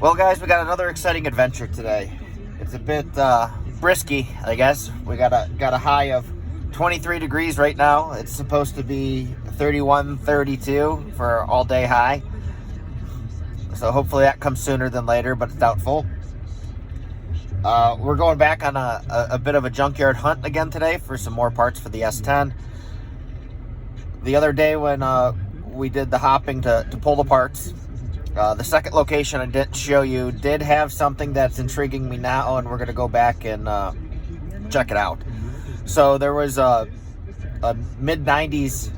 Well, guys, we got another exciting adventure today. It's a bit brisky, I guess. We got a high of 23 degrees right now. It's supposed to be 31, 32 for all day high. So hopefully that comes sooner than later, but it's doubtful. We're going back on a bit of a junkyard hunt again today for some more parts for the S10. The other day when we did the hopping to pull the parts, the second location I didn't show you did have something that's intriguing me now, and we're going to go back and check it out. So there was a mid-90s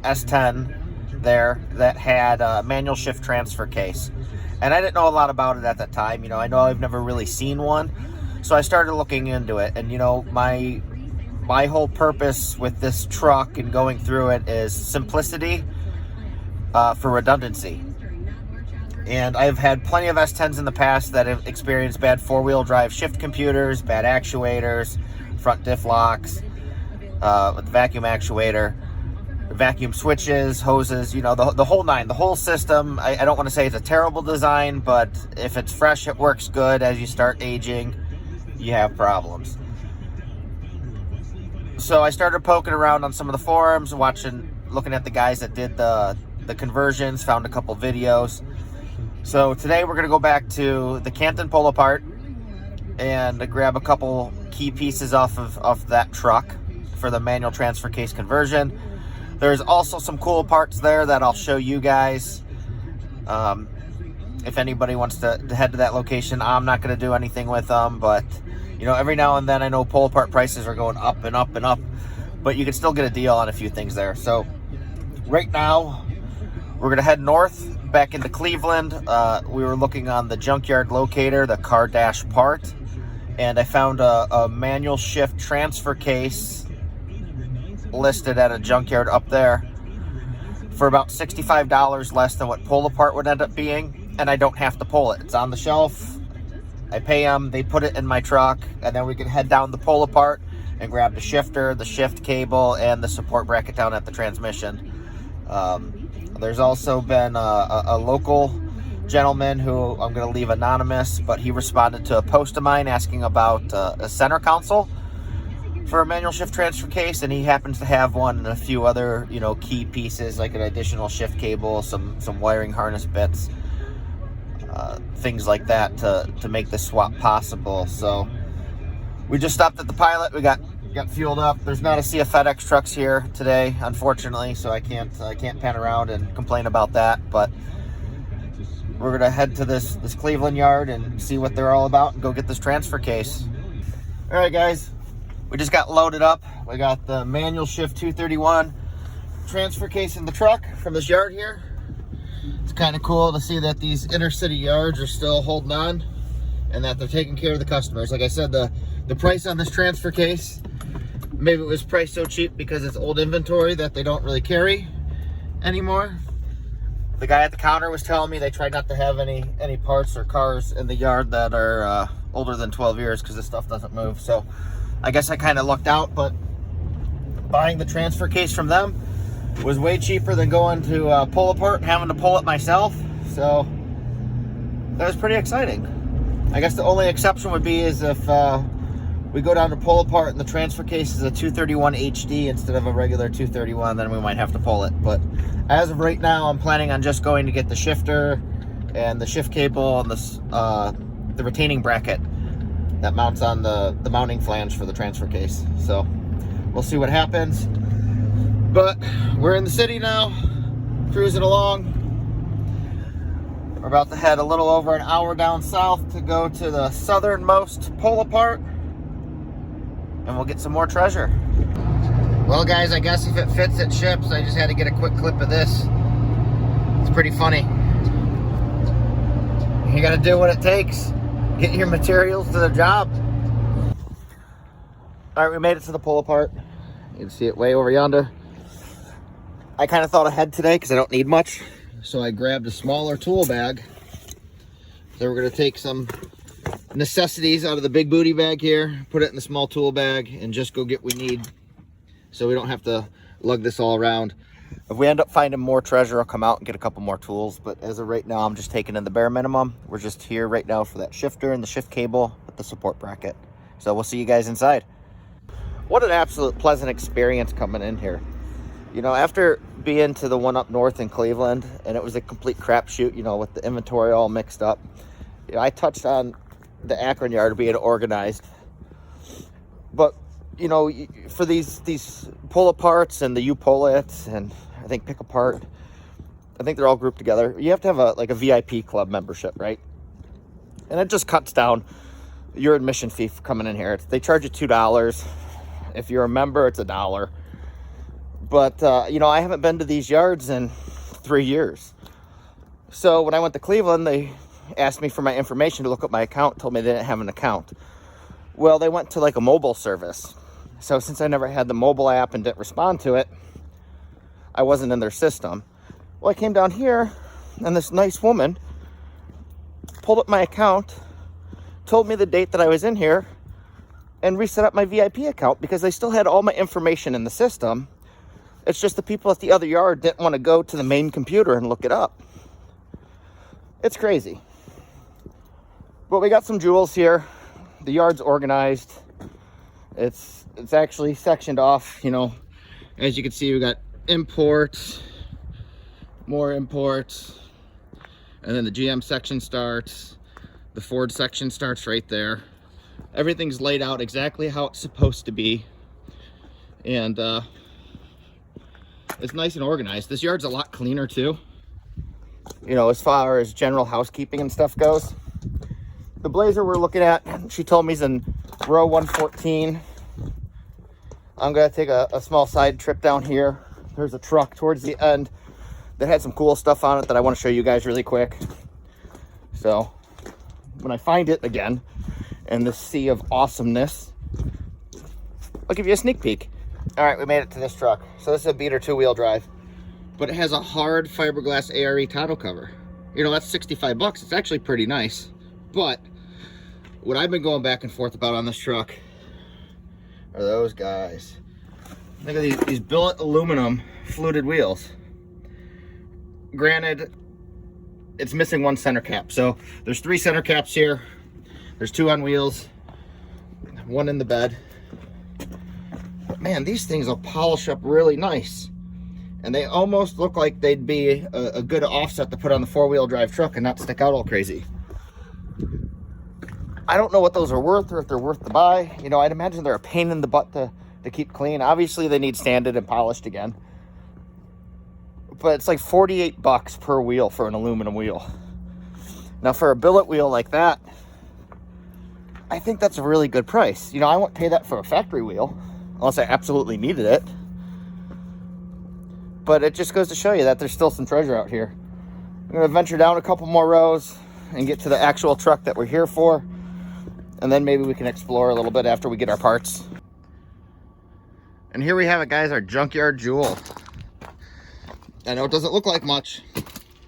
S10 there that had a manual shift transfer case. And I didn't know a lot about it at that time. I know I've never really seen one. So I started looking into it. And, my whole purpose with this truck and going through it is simplicity for redundancy. And I've had plenty of S10s in the past that have experienced bad four-wheel drive shift computers, bad actuators, front diff locks, with the vacuum actuator, vacuum switches, hoses, the whole nine, the whole system. I don't want to say it's a terrible design, but if it's fresh, it works good. As you start aging, you have problems. So I started poking around on some of the forums, looking at the guys that did the conversions, found a couple videos. So today we're going to go back to the Canton pull apart and grab a couple key pieces off of that truck for the manual transfer case conversion. There's also some cool parts there that I'll show you guys. If anybody wants to head to that location, I'm not going to do anything with them, but every now and then I know pull apart prices are going up and up and up, but you can still get a deal on a few things there. So right now we're going to head north back into Cleveland. We were looking on the Junkyard locator, the car dash part, and I found a manual shift transfer case listed at a junkyard up there for about $65 less than what pull apart would end up being, and I don't have to pull it. It's on the shelf. I pay them, they put it in my truck, and then we can head down the pull apart and grab the shifter, the shift cable, and the support bracket down at the transmission. There's also been a local gentleman who I'm going to leave anonymous, but he responded to a post of mine asking about a center console for a manual shift transfer case, and he happens to have one and a few other key pieces like an additional shift cable, some wiring harness bits, things like that to make the swap possible. So we just stopped at the Pilot. We got fueled up. There's not a sea of FedEx trucks here today, unfortunately, so I can't pan around and complain about that. But we're gonna head to this Cleveland yard and see what they're all about and go get this transfer case. All right, guys, we just got loaded up. We got the manual shift 231 transfer case in the truck from this yard here. It's kind of cool to see that these inner city yards are still holding on and that they're taking care of the customers. Like I said, the price on this transfer case, maybe it was priced so cheap because it's old inventory that they don't really carry anymore. The guy at the counter was telling me they tried not to have any parts or cars in the yard that are older than 12 years because this stuff doesn't move. So I guess I kind of lucked out, but buying the transfer case from them was way cheaper than going to pull apart and having to pull it myself. So that was pretty exciting. I guess the only exception would be is if we go down to pull apart and the transfer case is a 231 HD instead of a regular 231, then we might have to pull it. But as of right now, I'm planning on just going to get the shifter and the shift cable and the retaining bracket that mounts on the mounting flange for the transfer case. So we'll see what happens. But we're in the city now, cruising along. We're about to head a little over an hour down south to go to the southernmost pull apart, and we'll get some more treasure. Well, guys, I guess if it fits, it ships. I just had to get a quick clip of this. It's pretty funny. You gotta do what it takes. Get your materials to the job. All right, we made it to the pull apart. You can see it way over yonder. I kind of thought ahead today because I don't need much. So I grabbed a smaller tool bag. So we're gonna take some necessities out of the big booty bag here, put it in the small tool bag, and just go get what we need so we don't have to lug this all around. If we end up finding more treasure, I'll come out and get a couple more tools. But as of right now, I'm just taking in the bare minimum. We're just here right now for that shifter and the shift cable with the support bracket. So we'll see you guys inside. What an absolute pleasant experience coming in here. You know, after being to the one up north in Cleveland, and it was a complete crapshoot, you know, with the inventory all mixed up. You know, I touched on the Akron yard being organized. But, you know, for these pull aparts and the U-pull-its and I think pick apart, I think they're all grouped together. You have to have a VIP club membership, right? And it just cuts down your admission fee for coming in here. They charge you $2. If you're a member, it's $1. But, you know, I haven't been to these yards in 3 years. So when I went to Cleveland, they asked me for my information to look up my account, told me they didn't have an account. Well, they went to like a mobile service. So since I never had the mobile app and didn't respond to it, I wasn't in their system. Well, I came down here and this nice woman pulled up my account, told me the date that I was in here, and reset up my VIP account because they still had all my information in the system. It's just the people at the other yard didn't want to go to the main computer and look it up. It's crazy. But we got some jewels here. The yard's organized. It's actually sectioned off, you know. As you can see, we got imports, more imports, and then the GM section starts. The Ford section starts right there. Everything's laid out exactly how it's supposed to be. And it's nice and organized. This yard's a lot cleaner too, you know, as far as general housekeeping and stuff goes. The Blazer we're looking at, she told me is in row 114. I'm gonna take a small side trip down here. There's a truck towards the end that had some cool stuff on it that I want to show you guys really quick. So when I find it again in this sea of awesomeness, I'll give you a sneak peek. All right, we made it to this truck. So this is a beater 2-wheel drive, but it has a hard fiberglass ARE tonneau cover. You know, that's 65 bucks. It's actually pretty nice. But what I've been going back and forth about on this truck are those guys. Look at these billet aluminum fluted wheels. Granted, it's missing one center cap. So there's 3 center caps here. There's 2 on wheels, 1 in the bed. But man, these things will polish up really nice. And they almost look like they'd be a good offset to put on the 4-wheel drive truck and not stick out all crazy. I don't know what those are worth or if they're worth to buy. You know, I'd imagine they're a pain in the butt to keep clean. Obviously, they need sanded and polished again. But it's like 48 bucks per wheel for an aluminum wheel. Now, for a billet wheel like that, I think that's a really good price. You know, I won't pay that for a factory wheel unless I absolutely needed it. But it just goes to show you that there's still some treasure out here. I'm going to venture down a couple more rows and get to the actual truck that we're here for. And then maybe we can explore a little bit after we get our parts. And here we have it, guys, our Junkyard Jewel. I know it doesn't look like much,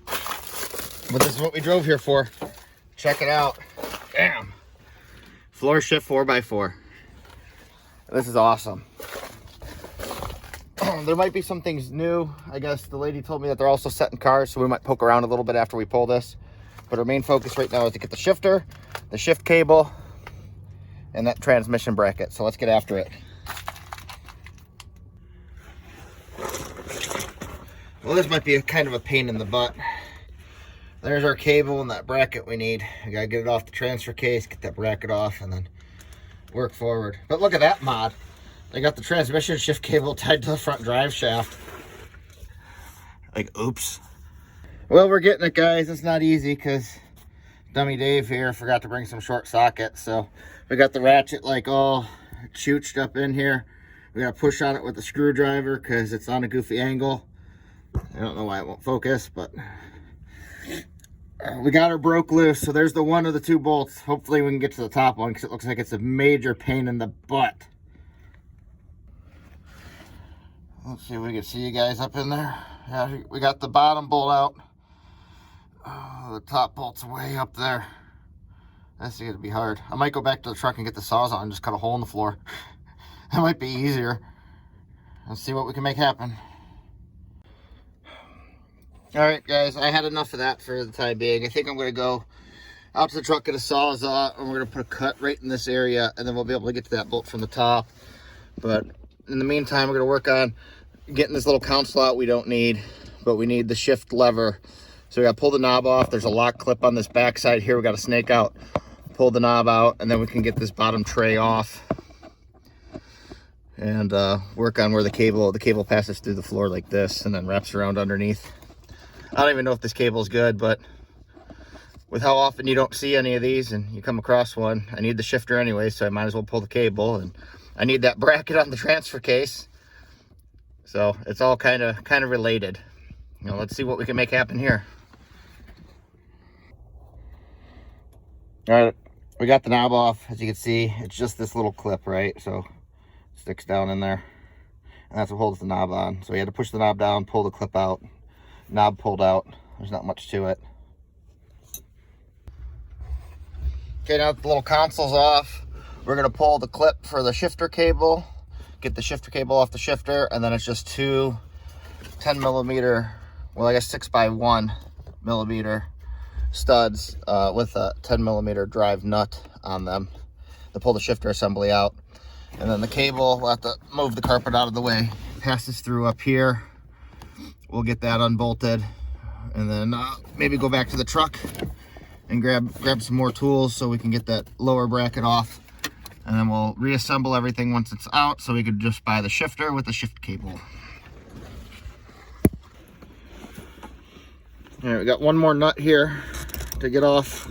but this is what we drove here for. Check it out. Damn. Floor shift 4x4. This is awesome. There might be some things new. I guess the lady told me that they're also set in cars, so we might poke around a little bit after we pull this. But our main focus right now is to get the shifter, the shift cable, and that transmission bracket. So let's get after it. Well, this might be kind of a pain in the butt. There's our cable and that bracket we need. We gotta get it off the transfer case, get that bracket off, and then work forward. But look at that mod. They got the transmission shift cable tied to the front drive shaft. Like, oops. Well, we're getting it, guys. It's not easy because dummy Dave here forgot to bring some short sockets. So we got the ratchet like all chooched up in here. We gotta push on it with the screwdriver because it's on a goofy angle. I don't know why it won't focus, but we got her broke loose. So there's the one of the 2 bolts. Hopefully we can get to the top one because it looks like it's a major pain in the butt. Let's see if we can see you guys up in there. Yeah, we got the bottom bolt out. Oh, the top bolt's way up there. That's gonna be hard. I might go back to the truck and get the saws on and just cut a hole in the floor. That might be easier. Let's see what we can make happen. All right, guys, I had enough of that for the time being. I think I'm going to go out to the truck, get a Sawzall, and we're going to put a cut right in this area, and then we'll be able to get to that bolt from the top. But in the meantime, we're going to work on getting this little console out we don't need, but we need the shift lever. So we got to pull the knob off. There's a lock clip on this back side here. We got to snake out, pull the knob out, and then we can get this bottom tray off and work on where the cable passes through the floor like this and then wraps around underneath. I don't even know if this cable is good, but with how often you don't see any of these and you come across one, I need the shifter anyway, so I might as well pull the cable, and I need that bracket on the transfer case. So it's all kind of related. You know, let's see what we can make happen here. All right, we got the knob off. As you can see, it's just this little clip, right? So it sticks down in there, and that's what holds the knob on. So we had to push the knob down, pull the clip out. Knob pulled out. There's not much to it. Okay, now that the little console's off, we're going to pull the clip for the shifter cable, get the shifter cable off the shifter, and then it's just two 10 millimeter, well, I guess 6x1 millimeter studs with a 10 millimeter drive nut on them to pull the shifter assembly out. And then the cable, we'll have to move the carpet out of the way, passes through up here. We'll get that unbolted, and then maybe go back to the truck and grab some more tools so we can get that lower bracket off, and then we'll reassemble everything once it's out so we could just buy the shifter with the shift cable. All right, we got one more nut here to get off,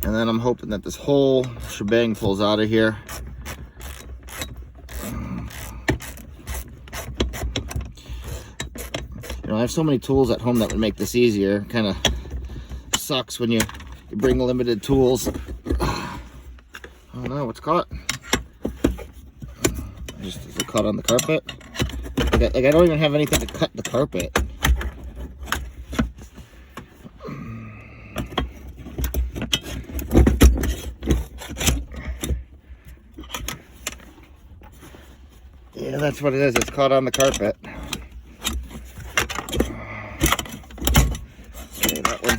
and then I'm hoping that this whole shebang pulls out of here. You know, I have so many tools at home that would make this easier. Kind of sucks when you bring limited tools. Oh no, what's caught? Just is it caught on the carpet? Like I don't even have anything to cut the carpet. Yeah, that's what it is. It's caught on the carpet.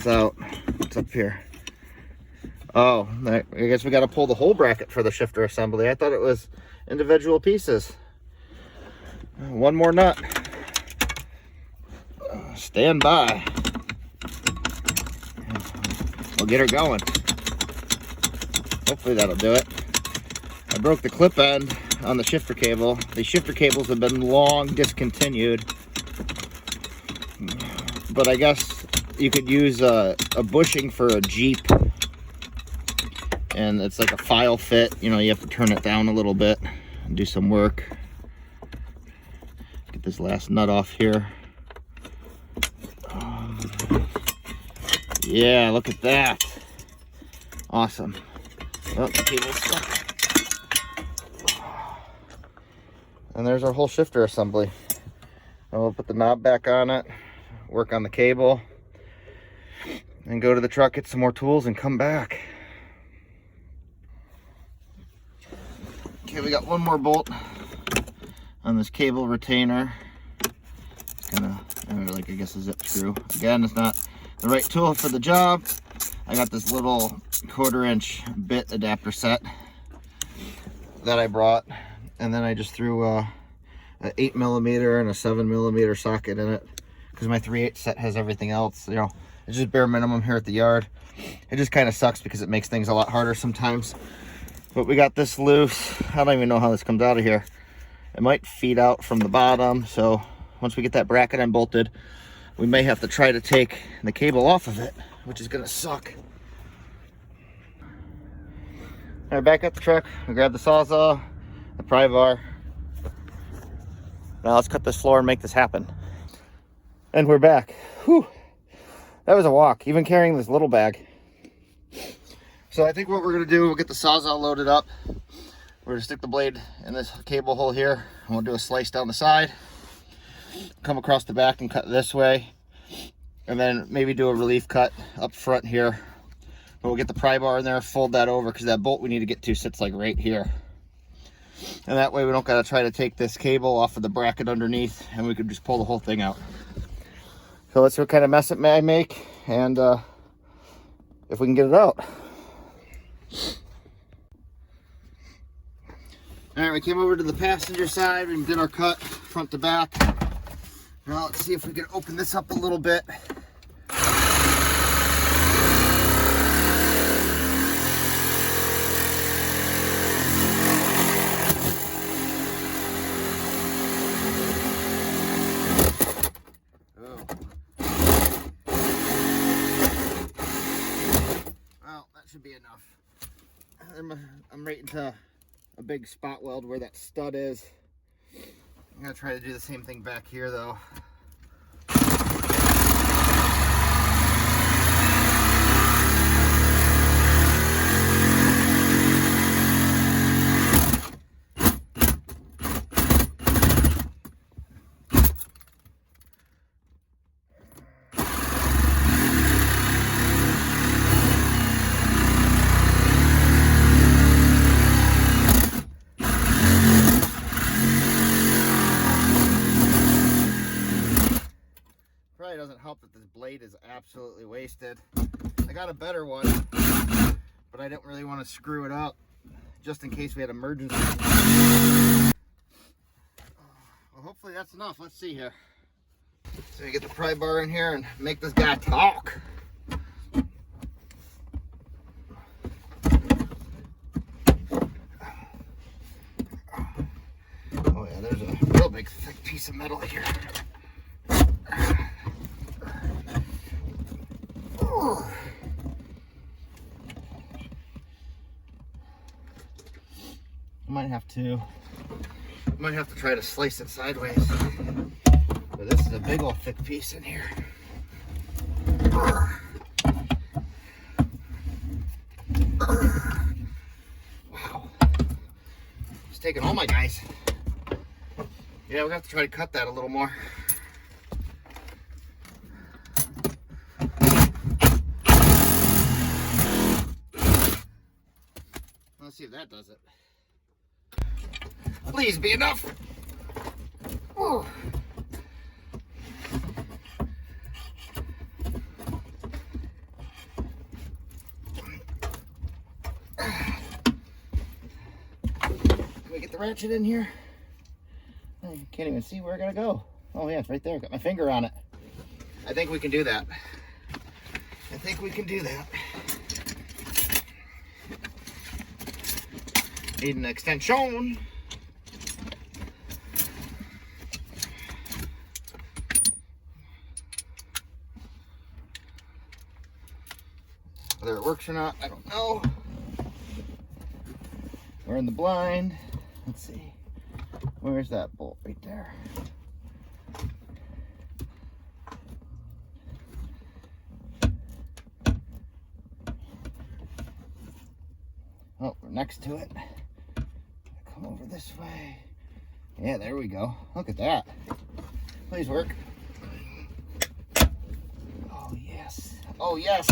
Out. What's up here? Oh, I guess we got to pull the whole bracket for the shifter assembly. I thought it was individual pieces. One more nut. Stand by. We'll get her going. Hopefully that'll do it. I broke the clip end on the shifter cable. The shifter cables have been long discontinued, but I guess you could use a bushing for a Jeep, and it's like a file fit. You know, you have to turn it down a little bit and do some work. Get this last nut off here. Yeah, look at that. Awesome. Oh, the cable's stuck. And there's our whole shifter assembly. And we'll put the knob back on it, work on the cable, and go to the truck, get some more tools, and come back. Okay, we got one more bolt on this cable retainer. It's kind of like, I guess, a zip screw. Again, it's not the right tool for the job. I got this little 1/4-inch bit adapter set that I brought, and then I just threw an 8 millimeter and a 7 millimeter socket in it, because my 3/8 set has everything else. You know, it's just bare minimum here at the yard. It just kind of sucks because it makes things a lot harder sometimes. But we got this loose. I don't even know how this comes out of here. It might feed out from the bottom, so once we get that bracket unbolted, we may have to try to take the cable off of it, which is gonna suck. All right, back at the truck. We grab the Sawzall, the pry bar. Now let's cut this floor and make this happen. And we're back. Whew. That was a walk, even carrying this little bag. So I think what we're gonna do, we'll get the Sawzall loaded up. We're gonna stick the blade in this cable hole here, and we'll do a slice down the side, come across the back and cut this way, and then maybe do a relief cut up front here. But we'll get the pry bar in there, fold that over, because that bolt we need to get to sits like right here. And that way we don't gotta try to take this cable off of the bracket underneath, and we could just pull the whole thing out. So let's see what kind of mess it may make, and if we can get it out. All right, we came over to the passenger side and did our cut front to back. Now let's see if we can open this up a little bit. Should be enough. I'm right into a big spot weld where that stud is. I'm gonna try to do the same thing back here though. Doesn't help that this blade is absolutely wasted. I got a better one, but I don't really want to screw it up just in case we had emergency. Well, hopefully that's enough. Let's see here. So we get the pry bar in here and make this guy talk. Oh yeah, there's a real big thick piece of metal here. Might have to try to slice it sideways. But this is a big old thick piece in here. Wow. It's taking all my guys. Yeah, we're gonna have to try to cut that a little more. Let's see if that does it. Please be enough. Ooh. Can we get the ratchet in here? I can't even see where I gotta go. Oh yeah, it's right there. Got my finger on it. I think we can do that. I think we can do that. Need an extension. Whether it works or not, I don't know. We're in the blind. Let's see. Where's that bolt? Right there. Oh, we're next to it. Come over this way. Yeah, there we go. Look at that. Please work. Oh, yes. Oh, yes.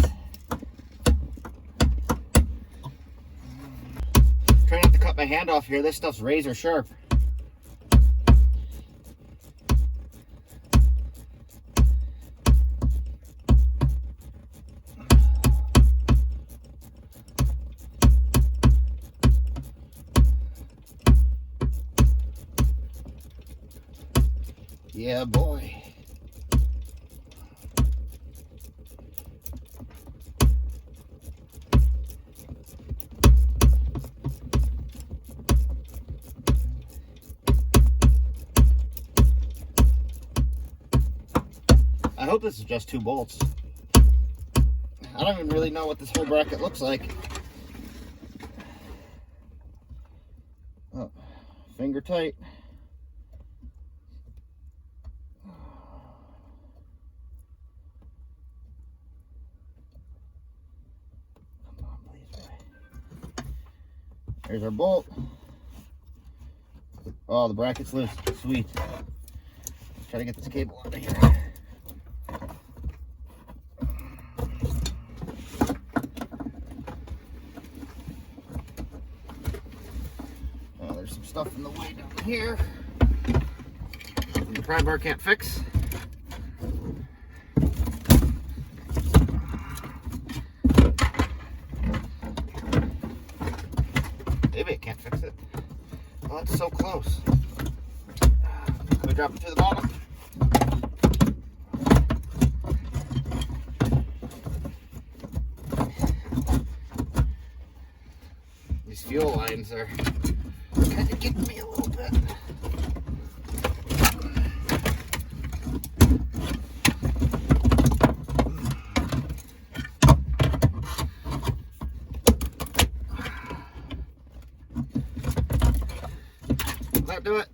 Try not to cut my hand off here. This stuff's razor sharp. Yeah, boy. I hope this is just 2 bolts. I don't even really know what this whole bracket looks like. Oh, finger tight. There's our bolt. Oh, the bracket's loose. Sweet. Let's try to get this cable out of here. Oh, there's some stuff in the way down here. The pry bar can't fix. it's so close. Can we drop it to the bottom? These fuel lines are kind of getting me a little bit. Will that do it?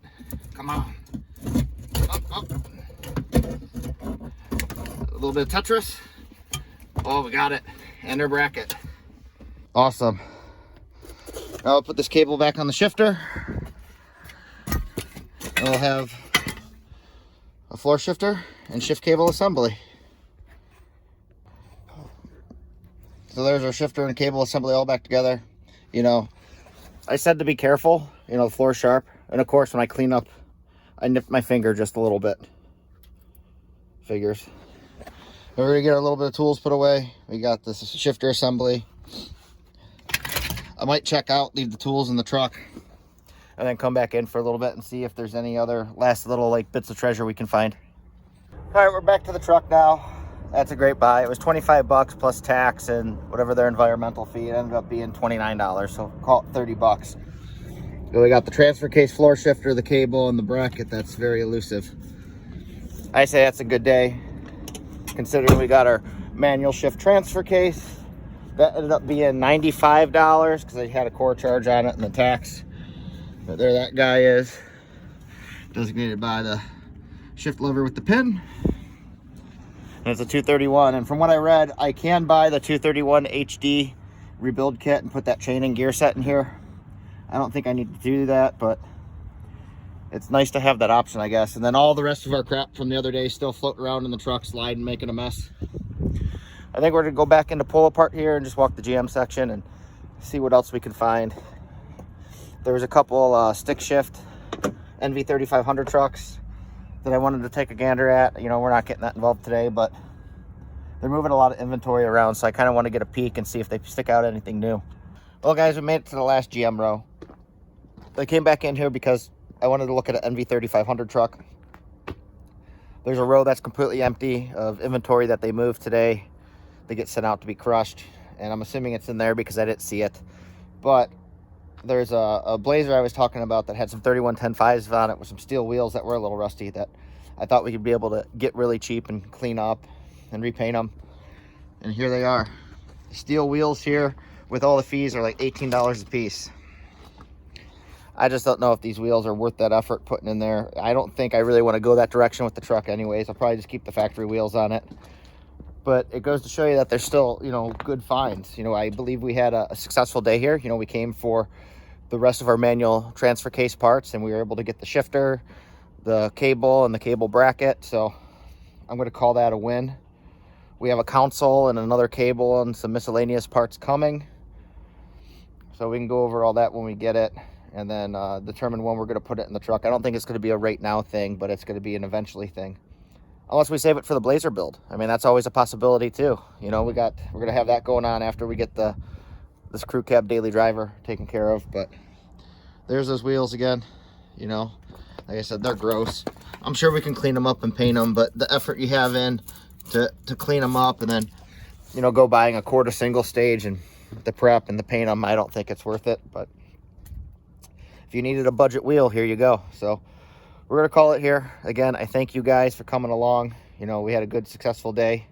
Come on. Up, up. A little bit of Tetris. Oh, we got it. And our bracket. Awesome. Now I'll put this cable back on the shifter. And we'll have a floor shifter and shift cable assembly. So there's our shifter and cable assembly all back together. You know, I said to be careful, you know, the floor's sharp. And of course, when I clean up, I nipped my finger just a little bit. Figures. We're gonna get a little bit of tools put away. We got this shifter assembly. I might check out, leave the tools in the truck, and then come back in for a little bit and see if there's any other last little like bits of treasure we can find. All right, we're back to the truck now. That's a great buy. It was 25 bucks plus tax and whatever their environmental fee. It ended up being $29, so call it 30 bucks. So we got the transfer case, floor shifter, the cable, and the bracket. That's very elusive. I say that's a good day, considering we got our manual shift transfer case. That ended up being $95 because I had a core charge on it and the tax. But there that guy is, designated by the shift lever with the pin. And it's a 231. And from what I read, I can buy the 231 HD rebuild kit and put that chain and gear set in here. I don't think I need to do that, but it's nice to have that option, I guess. And then all the rest of our crap from the other day still floating around in the truck, sliding, making a mess. I think we're gonna go back into pull apart here and just walk the GM section and see what else we can find. There was a couple stick shift NV3500 trucks that I wanted to take a gander at. You know, we're not getting that involved today, but they're moving a lot of inventory around, so I kind of want to get a peek and see if they stick out anything new. Well, guys, we made it to the last GM row. I came back in here because I wanted to look at an NV3500 truck. There's a row that's completely empty of inventory that they moved today. They get sent out to be crushed, and I'm assuming it's in there because I didn't see it. But there's a Blazer I was talking about that had some 3110.5s on it with some steel wheels that were a little rusty that I thought we could be able to get really cheap and clean up and repaint them. And here they are. Steel wheels here with all the fees are like $18 a piece. I just don't know if these wheels are worth that effort putting in there. I don't think I really want to go that direction with the truck anyways. I'll probably just keep the factory wheels on it. But it goes to show you that there's still, you know, good finds. You know, I believe we had a successful day here. You know, we came for the rest of our manual transfer case parts, and we were able to get the shifter, the cable, and the cable bracket. So I'm going to call that a win. We have a console and another cable and some miscellaneous parts coming. So we can go over all that when we get it, and then determine when we're going to put it in the truck. I don't think it's going to be a right now thing, but it's going to be an eventually thing. Unless we save it for the Blazer build. I mean, that's always a possibility too. You know, we're going to have that going on after we get this crew cab daily driver taken care of. But there's those wheels again. You know, like I said, they're gross. I'm sure we can clean them up and paint them, but the effort you have in to clean them up and then, you know, go buying a quarter single stage and the prep and the paint them, I don't think it's worth it. But if you needed a budget wheel, here you go. So we're going to call it here. Again, I thank you guys for coming along. You know, we had a good, successful day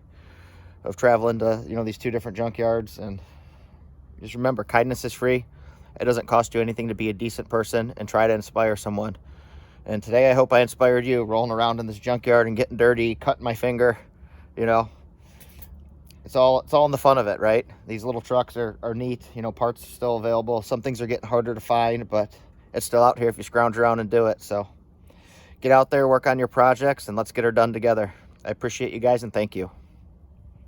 of traveling to, you know, these two different junkyards. And just remember, kindness is free. It doesn't cost you anything to be a decent person and try to inspire someone. And today, I hope I inspired you, rolling around in this junkyard and getting dirty, cutting my finger. You know, it's all in the fun of it, right? These little trucks are neat. You know, parts are still available. Some things are getting harder to find, but it's still out here if you scrounge around and do it. So get out there, work on your projects, and let's get her done together. I appreciate you guys, and thank you.